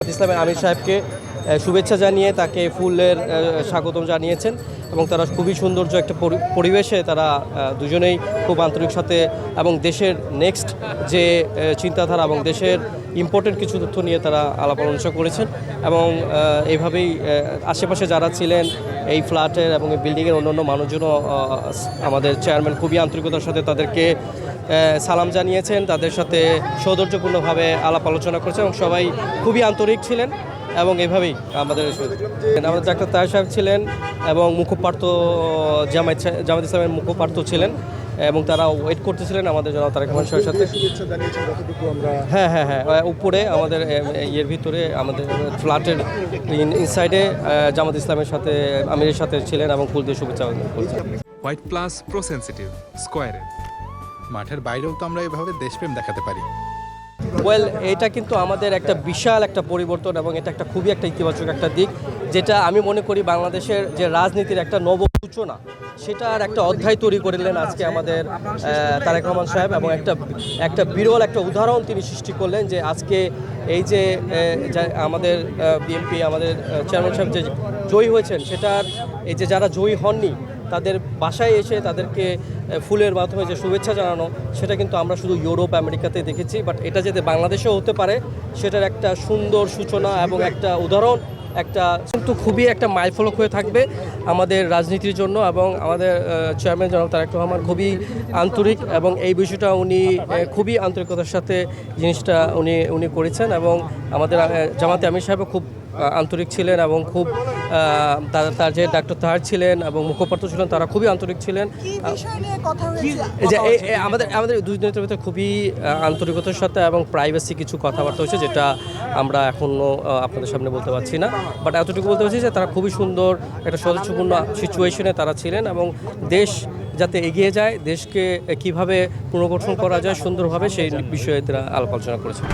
ইসলামের আমির সাহেবকে শুভেচ্ছা জানিয়ে তাকে ফুলের স্বাগতম জানিয়েছেন এবং তারা খুবই সৌন্দর্য একটা পরিবেশে তারা দুজনেই খুব আন্তরিক সাথে এবং দেশের নেক্সট যে চিন্তাধারা এবং দেশের ইম্পর্টেন্ট কিছু তথ্য নিয়ে তারা আলাপ আলোচনা করেছেন এবং এইভাবেই আশেপাশে যারা ছিলেন এই ফ্ল্যাটের এবং এই বিল্ডিংয়ের অন্যান্য মানুষজনও আমাদের চেয়ারম্যান খুবই আন্তরিকতার সাথে তাদেরকে সালাম জানিয়েছেন, তাদের সাথে সৌন্দর্যপূর্ণভাবে আলাপ আলোচনা করেছেন এবং সবাই খুবই আন্তরিক ছিলেন এবং এভাবেই আমাদের ডাক্তার তাহের সাহেব ছিলেন এবং মুখপাত্র জামায়াত ইসলামের মুখপাত্র ছিলেন এবং তারা ওয়েট করতেছিলেন আমাদের জনাব তারেক রহমান সাহেবের সাথে। হ্যাঁ, উপরে আমাদের ইয়ের ভিতরে আমাদের ফ্ল্যাটের ইনসাইডে জামাত ইসলামের সাথে আমিরের সাথে ছিলেন এবং ফুল দিয়ে শুভেচ্ছা করছেন। হোয়াইট প্লাস প্রো সেনসিটিভ স্কয়ারে মাঠের বাইরেও তো আমরা এভাবে দেশপ্রেম দেখাতে পারি। ওয়েল, এটা কিন্তু আমাদের একটা বিশাল একটা পরিবর্তন এবং এটা একটা খুবই একটা ইতিবাচক একটা দিক, যেটা আমি মনে করি বাংলাদেশের যে রাজনীতির একটা নব সূচনা সেটার একটা অধ্যায় তৈরি করলেন আজকে আমাদের তারেক রহমান সাহেব এবং একটা বিরল একটা উদাহরণ তিনি সৃষ্টি করলেন যে আজকে এই যে আমাদের বিএনপি আমাদের চেয়ারম্যান সাহেব যে জয়ী হয়েছেন সেটার এই যে যারা জয়ী হননি তাদের বাসায় এসে তাদেরকে ফুলের মাধ্যমে যে শুভেচ্ছা জানানো সেটা কিন্তু আমরা শুধু ইউরোপ আমেরিকাতে দেখেছি, বাট এটা যাতে বাংলাদেশেও হতে পারে সেটার একটা সুন্দর সূচনা এবং একটা উদাহরণ একটা কিন্তু খুবই একটা মাইলফলক হয়ে থাকবে আমাদের রাজনীতির জন্য এবং আমাদের চেয়ারম্যান জনাব তারেক রহমান খুবই আন্তরিক এবং এই বিষয়টা উনি খুবই আন্তরিকতার সাথে জিনিসটা উনি করেছেন এবং আমাদের জামাতে আমির সাহেবও খুব আন্তরিক ছিলেন এবং খুব তার যে ডাক্তার তাহার ছিলেন এবং মুখপাত্র ছিলেন তারা খুবই আন্তরিক ছিলেন। যে আমাদের দুই দিনের ভিতরে খুবই আন্তরিকতার সাথে এবং প্রাইভেসি কিছু কথাবার্তা হয়েছে যেটা আমরা এখনও আপনাদের সামনে বলতে পারছি না, বাট এতটুকু বলতে পারছি যে তারা খুবই সুন্দর একটা সদস্যপূর্ণ সিচুয়েশনে তারা ছিলেন এবং দেশ যাতে এগিয়ে যায়, দেশকে কিভাবে পুনর্গঠন করা যায় সুন্দরভাবে সেই বিষয়ে তারা আলাপ আলোচনা করেছেন।